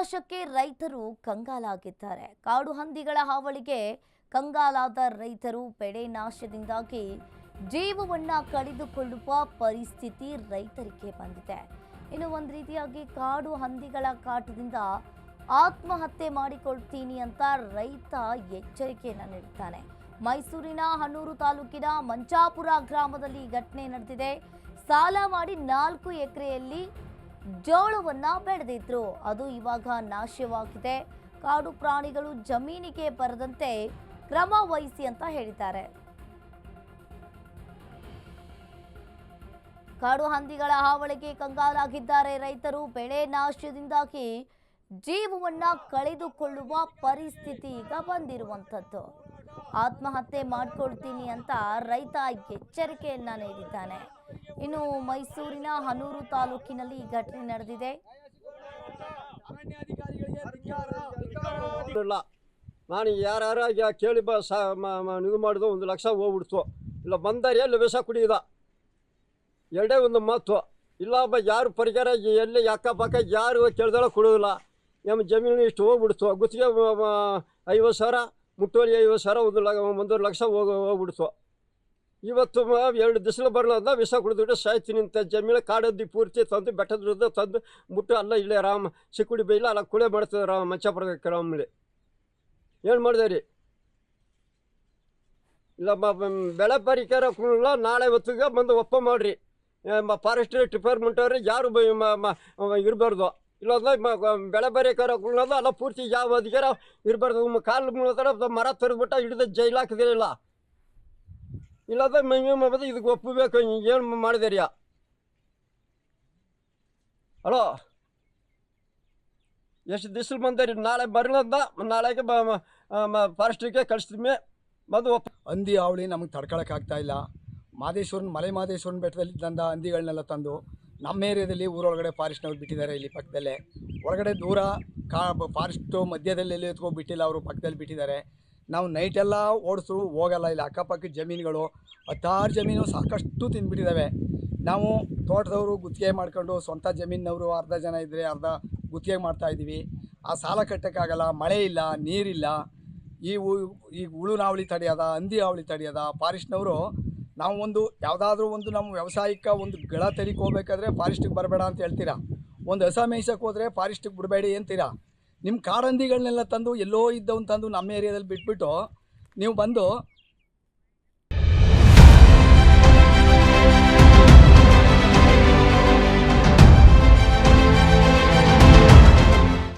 ನಾಶಕ್ಕೆ ರೈತರು ಕಂಗಾಲಾಗಿದ್ದಾರೆ. ಕಾಡು ಹಂದಿಗಳ ಹಾವಳಿಗೆ ಕಂಗಾಲಾದ ರೈತರು ಬೆಳೆ ನಾಶದಿಂದಾಗಿ ಜೀವವನ್ನ ಕಳೆದುಕೊಳ್ಳುವ ಪರಿಸ್ಥಿತಿ ರೈತರಿಗೆ ಬಂದಿದೆ. ಇನ್ನು ಒಂದು ರೀತಿಯಾಗಿ ಕಾಡು ಹಂದಿಗಳ ಕಾಟದಿಂದ ಆತ್ಮಹತ್ಯೆ ಮಾಡಿಕೊಳ್ತೀನಿ ಅಂತ ರೈತ ಎಚ್ಚರಿಕೆಯನ್ನು ನೀಡುತ್ತಾನೆ. ಮೈಸೂರಿನ ಹನೂರು ತಾಲೂಕಿನ ಮಂಚಾಪುರ ಗ್ರಾಮದಲ್ಲಿ ಘಟನೆ ನಡೆದಿದೆ. ಸಾಲ ಮಾಡಿ 4 ಎಕರೆಯಲ್ಲಿ ಜೋಳವನ್ನ ಬೆಳೆದಿದ್ರು, ಅದು ಇವಾಗ ನಾಶವಾಗಿದೆ. ಕಾಡು ಪ್ರಾಣಿಗಳು ಜಮೀನಿಗೆ ಬರದಂತೆ ಕ್ರಮ ವಹಿಸಿ ಅಂತ ಹೇಳಿದ್ದಾರೆ. ಕಾಡು ಹಂದಿಗಳ ಹಾವಳಿಗೆ ಕಂಗಾಲಾಗಿದ್ದಾರೆ ರೈತರು. ಬೆಳೆ ನಾಶದಿಂದಾಗಿ ಜೀವವನ್ನ ಕಳೆದುಕೊಳ್ಳುವ ಪರಿಸ್ಥಿತಿ ಈಗ ಬಂದಿರುವಂಥದ್ದು. ಆತ್ಮಹತ್ಯೆ ಮಾಡ್ಕೊಳ್ತೀನಿ ಅಂತ ರೈತ ಎಚ್ಚರಿಕೆಯನ್ನ ನೀಡಿದ್ದಾನೆ. ಇನ್ನು ಮೈಸೂರಿನ ಹನೂರು ತಾಲೂಕಿನಲ್ಲಿ ಈ ಘಟನೆ ನಡೆದಿದೆ. ನಾನು ಯಾರು ಕೇಳಿ ಇದು ಮಾಡಿದ 1 ಲಕ್ಷ ಹೋಗ್ಬಿಡ್ತು. ಇಲ್ಲ ಬಂದರೆ ಎಲ್ಲಿ ವಿಷ ಕುಡಿಯೋದ, ಎರಡೇ ಒಂದು ಮಾತು. ಇಲ್ಲ ಯಾರು ಪರಿಹಾರ ಎಲ್ಲಿ ಅಕ್ಕಪಕ್ಕ ಯಾರು ಕೇಳ್ದಾಳ ಕೊಡೋದಿಲ್ಲ. ನಮ್ಮ ಜಮೀನು ಇಷ್ಟು ಹೋಗ್ಬಿಡ್ತು. ಗುತ್ತಿಗೆ 50,000, ಮುಟ್ಟುವಲಿ 50,000, 1 ಲಕ್ಷ ಹೋಗ್ಬಿಡ್ತು. ಇವತ್ತು 2 ದಿವಸ ಬರಲಾರ್ದ ವಿಷ ಕುಡಿದ್ಬಿಟ್ಟು ಸಾಯ್ತೀನಿ ಅಂತ ಜಮೀನು ಕಾಡದ್ದಿ ಪೂರ್ತಿ ತಂದು ಬೆಟ್ಟದ ತಂದು ಮುಟ್ಟು ಅಲ್ಲ ಇಲ್ಲೇ ಸಿಕ್ಕುಡಿ ಬೈಲ ಅಲ್ಲ ಕುಳೆ ಮಾಡ್ತಿದ್ರು ಮಂಚಾಪುರ ಗ್ರಾಮಲ್ಲಿ. ಏನು ಮಾಡಿದೆ ರೀ? ಇಲ್ಲ ಬೆಳೆ ಪರಿಹಾರ ಕೊಡಲ್ಲ, ನಾಳೆ ಹೊತ್ತಿಗೆ ಬಂದು ಒಪ್ಪ ಮಾಡಿರಿ. ಫಾರೆಸ್ಟ್ರಿ ಡಿಪಾರ್ಟ್ಮೆಂಟ್ ಅವ್ರಿ ಯಾರು ಇರಬಾರ್ದು. ಇಲ್ಲಾಂದ್ರೆ ಬೆಳೆ ಪರಿಹಾರ ಕೊಡೋದು ಅಲ್ಲ ಪೂರ್ತಿ ಯಾವ ಅಧಿಕಾರ ಇರಬಾರ್ದು. ಕಾಲು ಮುಗಿದ್ರೆ ಮರ ತರಿದ್ಬಿಟ್ಟು ಹಿಡಿದು ಜೈಲು ಹಾಕಿದಿರಲಿಲ್ಲ. ಇಲ್ಲಾಂದ್ರೆ ಇದಕ್ಕೆ ಒಪ್ಪಬೇಕು. ಏನು ಮಾಡಿದೆ ರೀ? ಹಲೋ, ಎಷ್ಟು ದಿವ್ಸ ಬಂದೆ? ನಾಳೆ ಬರಲಂದ, ನಾಳೆಗೆ ಫಾರೆಸ್ಟ್ರಿಗೆ ಕಳಿಸ್ತೀವಿ. ಬಂದು ಹಂದಿ ಹಾವಳಿ ನಮಗೆ ತಡ್ಕೊಳಕ್ಕಾಗ್ತಾ ಇಲ್ಲ. ಮಲೆ ಮಾದೇಶ್ವರನ ಬೆಟ್ಟದಲ್ಲಿ ತಂದ ಹಂದಿಗಳನ್ನೆಲ್ಲ ತಂದು ನಮ್ಮ ಏರಿಯಾದಲ್ಲಿ ಊರೊಳಗಡೆ ಫಾರೆಸ್ಟ್ನವ್ರು ಬಿಟ್ಟಿದ್ದಾರೆ. ಇಲ್ಲಿ ಪಕ್ಕದಲ್ಲೇ ಒಳಗಡೆ ದೂರ ಫಾರೆಸ್ಟು ಮಧ್ಯದಲ್ಲಿ ಎತ್ಕೊಬಿಟ್ಟಿಲ್ಲ, ಅವರು ಪಕ್ಕದಲ್ಲಿ ಬಿಟ್ಟಿದ್ದಾರೆ. ನಾವು ನೈಟೆಲ್ಲ ಓಡಿಸು ಹೋಗಲ್ಲ. ಇಲ್ಲಿ ಅಕ್ಕಪಕ್ಕ ಜಮೀನುಗಳು 16 ಜಮೀನು ಸಾಕಷ್ಟು ತಿಂದುಬಿಟ್ಟಿದ್ದಾವೆ. ನಾವು ತೋಟದವರು ಗುತ್ತಿಗೆ ಮಾಡ್ಕೊಂಡು ಸ್ವಂತ ಜಮೀನವರು ಅರ್ಧ ಜನ ಇದ್ದರೆ ಅರ್ಧ ಗುತ್ತಿಗೆ ಮಾಡ್ತಾಯಿದ್ದೀವಿ. ಆ ಸಾಲ ಕಟ್ಟೋಕ್ಕಾಗಲ್ಲ, ಮಳೆ ಇಲ್ಲ, ನೀರಿಲ್ಲ. ಈ ಹುಳು ನಾವಳಿ ತಡೆಯೋದ, ಹಂದಿ ಹಾವಳಿ ತಡೆಯೋದ ಫಾರೆಸ್ಟ್ನವರು. ನಾವು ಯಾವುದಾದ್ರೂ ಒಂದು ನಮ್ಮ ವ್ಯವಸಾಯಕ್ಕೆ ಒಂದು ಗಳ ತೆರಿಗೆ ಹೋಗ್ಬೇಕಾದ್ರೆ ಫಾರೆಸ್ಟಿಗೆ ಬರಬೇಡ ಅಂತ ಹೇಳ್ತೀರಾ. ಒಂದು ಹಸ ಮೇಯ್ಸಕ್ಕೆ ಹೋದರೆ ಫಾರೆಸ್ಟಿಗೆ ಬಿಡಬೇಡಿ ಅಂತೀರಾ. ನಿಮ್ಮ ಕಾಡಂದಿಗಳನ್ನೆಲ್ಲ ತಂದು ಎಲ್ಲೋ ಇದ್ದವನ್ನ ತಂದು ನಮ್ಮ ಏರಿಯಾದಲ್ಲಿ ಬಿಟ್ಬಿಟ್ಟು ನೀವು ಬಂದು